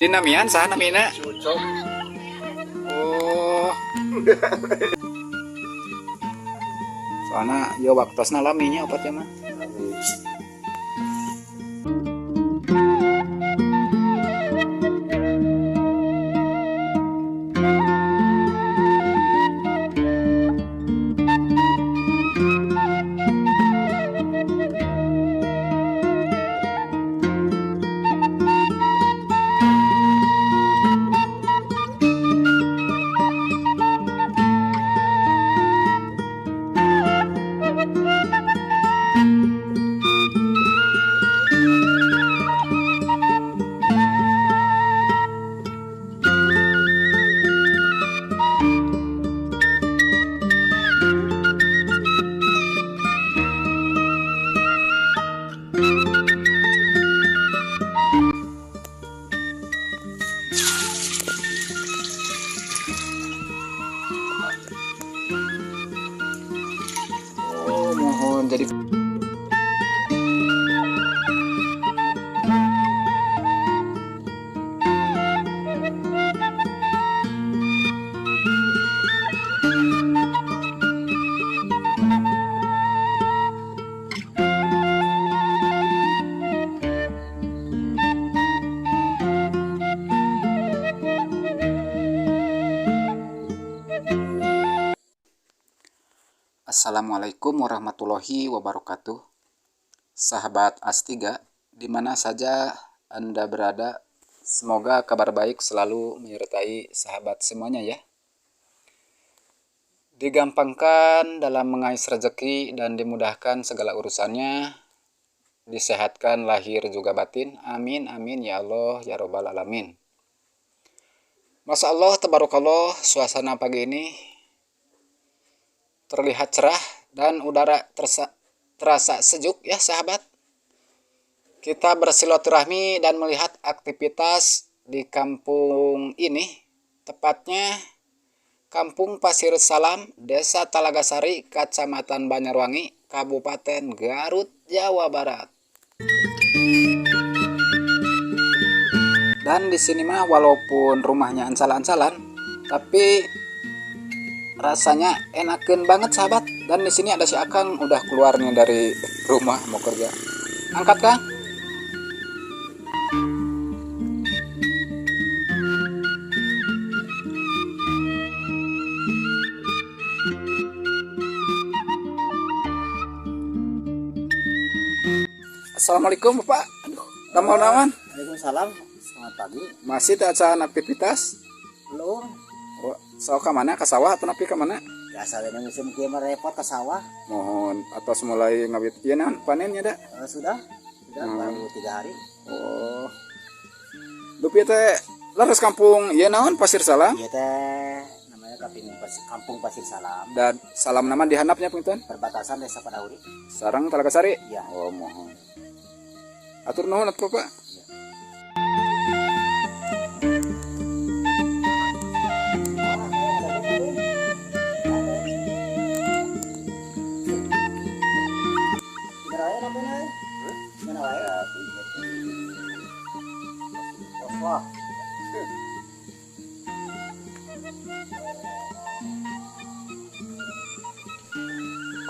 Dinamian sah namina. Cucok. Oh. Soalnya ya waktosna laminya obatnya mah. Oh, mohon jadi Assalamualaikum warahmatullahi wabarakatuh. Sahabat As3, di mana saja Anda berada, semoga kabar baik selalu menyertai sahabat semuanya ya. Digampangkan dalam mengais rezeki dan dimudahkan segala urusannya, disehatkan lahir juga batin. Amin amin ya Allah ya robbal alamin. Masya Allah tabarakallah, suasana pagi ini terlihat cerah dan udara terasa sejuk ya sahabat. Kita bersilaturahmi dan melihat aktivitas di kampung ini, tepatnya Kampung Pasir Salam, Desa Talagasari, Kecamatan Banyarwangi, Kabupaten Garut, Jawa Barat. Dan di sini mah walaupun rumahnya ancal-ancalan, tapi rasanya enakan banget sahabat. Dan di sini ada si Akang udah keluarnya dari rumah mau kerja. Angkat Kang. Assalamualaikum Bapak. Kamu naon? Waalaikumsalam. Selamat pagi. Masih tak acan aktivitas? Belum. Oh, so ke mana? Ke sawah atau napi ke mana? Biasa deh musim kieu mah repot ke sawah. Mohon atas mulai ngawit ieu naon panennya da? Sudah baru 3 hari. Oh. Dupi teh leres kampung ieu naon Pasir Salam? Ieu teh namanya Kampung Pasir Salam. Dan salam nama dihandapnya punten? Perbatasan Desa Padahuri. Sarang Talagasari? Iya. Oh, mohon. Atur nuhun atuh Bapak.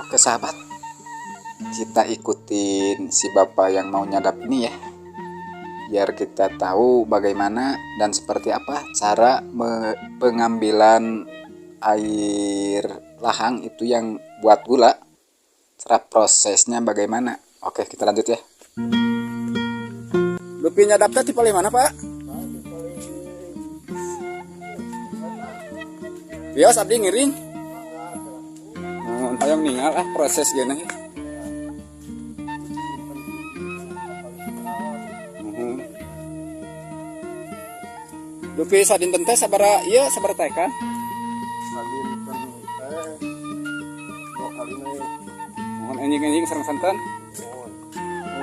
Oke sahabat, kita ikutin si bapak yang mau nyadap ini ya, biar kita tahu bagaimana dan seperti apa cara pengambilan air lahang itu yang buat gula, cara prosesnya bagaimana. Oke, kita lanjut ya. Lupi nyadapnya tipe mana Pak? Bias abdi ngiring. Hayang ningal proses gini. Dupi sadinten teh sabaraha ieu sabaraha teh kan? Sadinten teh 2 kali nih. Mohon enjing-enjing sareng santen.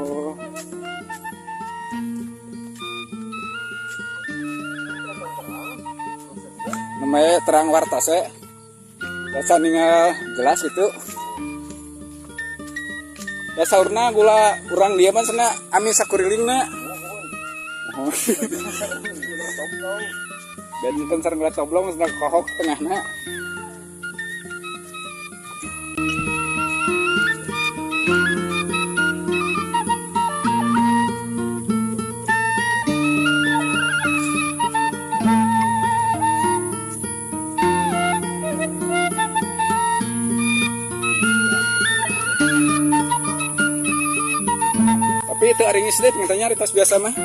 Oh. Namanya terang wartase. Biasa ningal jelas gitu. Da saurna gula urang dia mah cenah ami sakurilingna. Oh. Benten sareng gelas oblong sedang kohok tengahna. Tapi itu aringis deh, mintanya ritas biasa mah.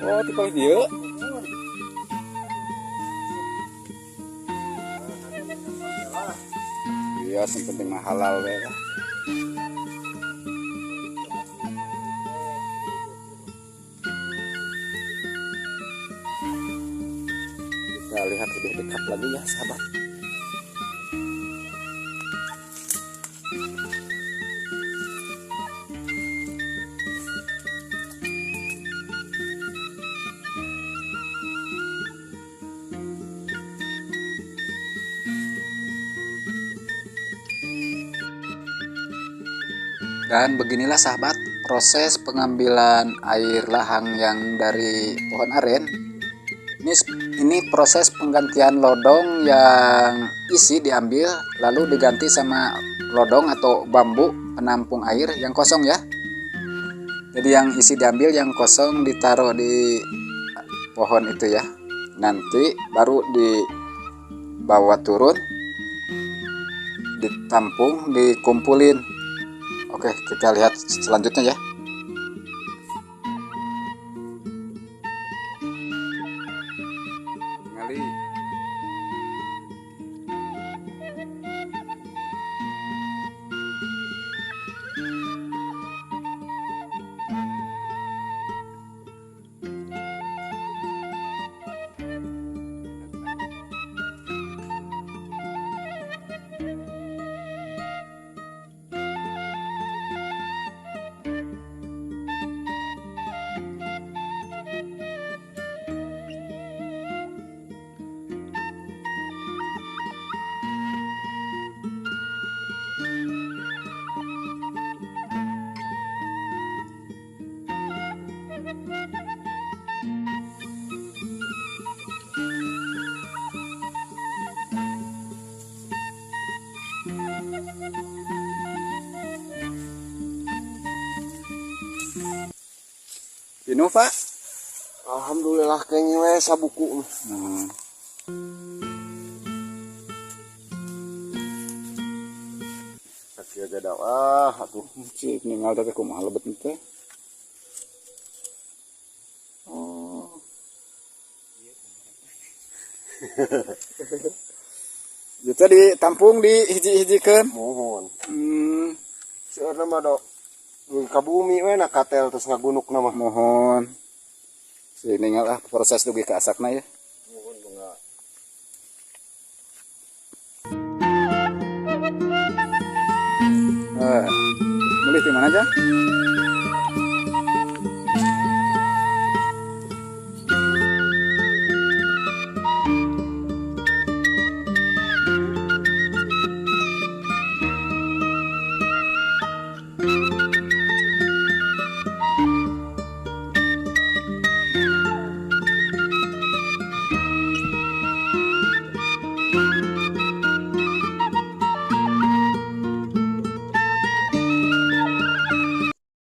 Oh, tukang dia. Iya, yang penting mah halal we lah. Kita lihat lebih dekat lagi ya, sahabat. Dan beginilah sahabat proses pengambilan air lahang yang dari pohon aren. Ini proses penggantian lodong yang isi diambil lalu diganti sama lodong atau bambu penampung air yang kosong ya. Jadi yang isi diambil, yang kosong ditaruh di pohon itu ya. Nanti baru dibawa turun, ditampung, dikumpulin. Oke, kita lihat selanjutnya ya. Ngali. Pinu, Pak? Alhamdulillah kayaknya we sabuku. Sakit aja dah. Atuh Cik ninggal teh kumaha lebet teh. Oh. Itu ditampung di hiji-hijikeun. mohon. Seueur mah do ka bumi we na katel terus ngagunuk nama. Mohon. Si ninggal proses dugi ka asakna ya. Mohon bangga. Mulih di mana aja?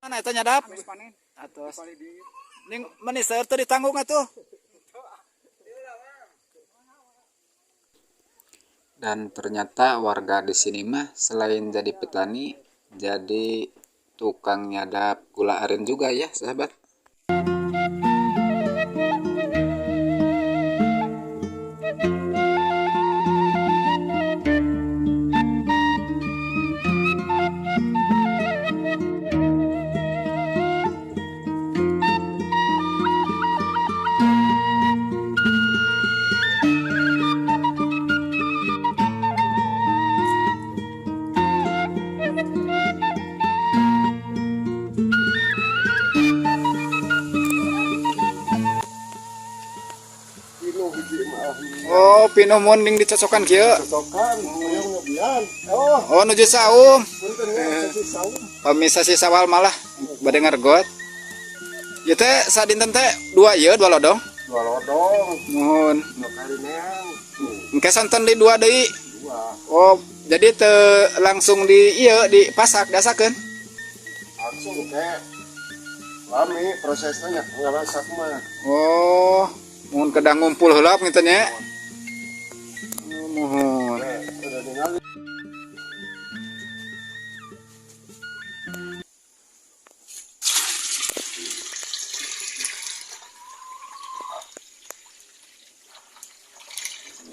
Mana itu nyadap? Atos. Ning meniseur teu ditanggung atuh. Dan ternyata warga di sini mah selain jadi petani, jadi tukang nyadap gula aren juga ya, sahabat. hiji mah. Oh, pinu munding dicocokan kieu. Cocokan, hoyong ngebian. Oh, nuju saum. Punten ya, kasih saum. Pamisasi sawal malah bade ngargot. Ieu teh sadinten teh 2 lodong. 2 lodong, Mohon. 2 kali neang. Engke santen di 2 deui. 2. Oh, jadi teu langsung di ieu dipasak dasakeun. Langsung teh. Lami prosesnya ngarasak mah. Oh, mohon kedang ngumpul heula kitu nya. Mohon. Udah ningali.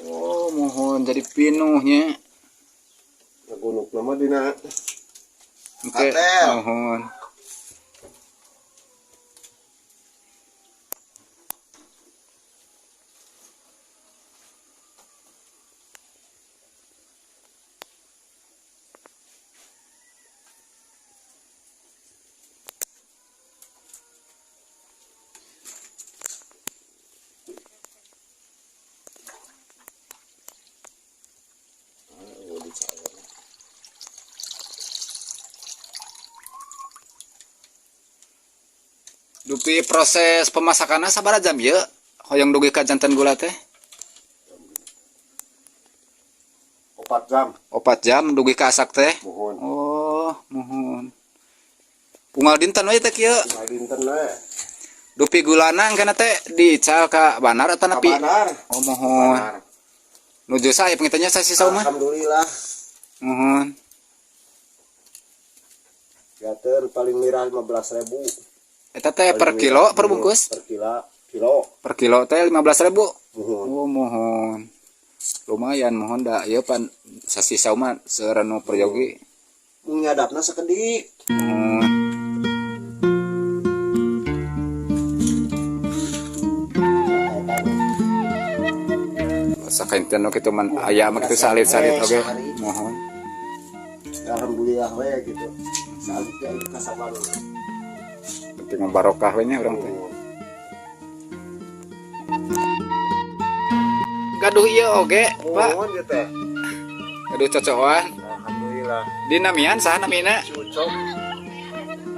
Oh, mohon jadi pinuhnya. Gunung nama dina Oke, katel. mohon. Dupi proses pemasakannya sabaraha jam ya? Hoyong dugi ka janten gula teh? 4 jam. 4 jam dugi ka asak teh? Mohon. Oh, mohon. Unggal dinten we teh kieu. Dinten we. Dupi gulana engkana teh diical ka banar atawa nepi? Kabanar. Oh, mohon. Kabanar. Nuju sae pengitanya sasi sauma? Alhamdulillah. Mohon. Gater paling mirah 15.000. Eta teh per kilo per bungkus? Per kilo. Per kilo teh 15.000. Mohon. Oh, mohon. Lumayan mohon da ieu pan sasi sauma seureuh peryogi. Mung nyadapna sakedik. Mohon. Sakainten kitu man aya mah kitu salit-salit oge. Mohon. Alhamdulillah we gitu. Salit ya kasabar. Penting barokah we nya urang teh. Gaduh ieu oge, Pak. Mohon ya teh. Gaduh cocokan. Alhamdulillah. Di namian saha namina? Cucok.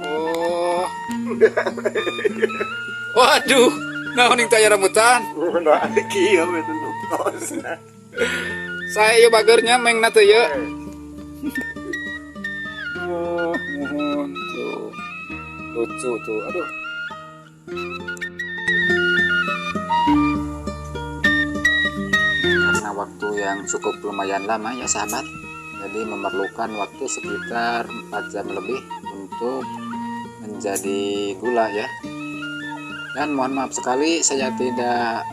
Oh. Waduh, naon ning taya rambutan? Udah ada kieu we tos. Saya ieu bageurnya mengna teh ieu. Oh, mohon tuh. Lucu tuh. Aduh. Karena waktu yang cukup lumayan lama ya sahabat. Jadi memerlukan waktu sekitar 4 jam lebih untuk menjadi gula ya. Dan mohon maaf sekali saya tidak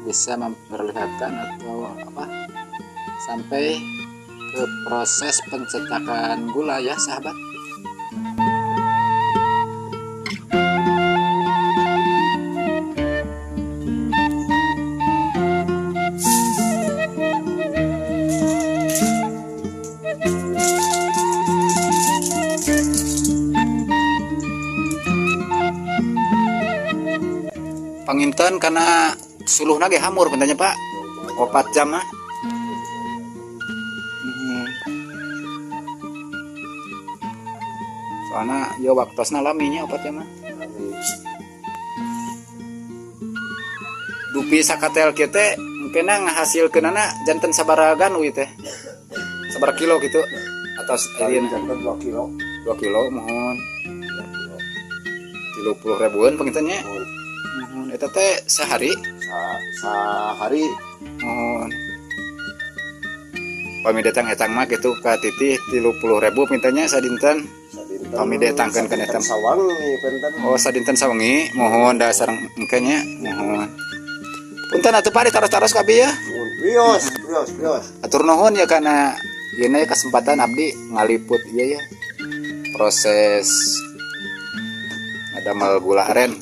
bisa memperlihatkan atau apa sampai ke proses pencetakan gula ya sahabat. Panginten karena suluhna ge hamur pentanya Pak. 4 jam mah. Soalnya ya waktosna laminya 4 jam mah. Dupi sakatel kieu teh engkena ngahasilkeunana janten sabaraha ganu ieu teh? Sabaraha kilo gitu atau ayeuna? Jantan 2 kilo. 2 kilo mohon. 30.000-an pengintennya. Mohon eta teh sehari. Sehari. Mohon. Pami datang etang mah gitu ka titih 30.000 mintanya sadinten. Kami datangkeun ka eta. Sawangi penten. Oh sadinten sawengi mohon da sareng engkenya mohon. Punten atuh Pak ditaros-taros ka abdi ya. Prios. Atur nuhun ya kana ieu na kesempatan abdi ngaliput ieu ya. Proses ngadamel gula aren.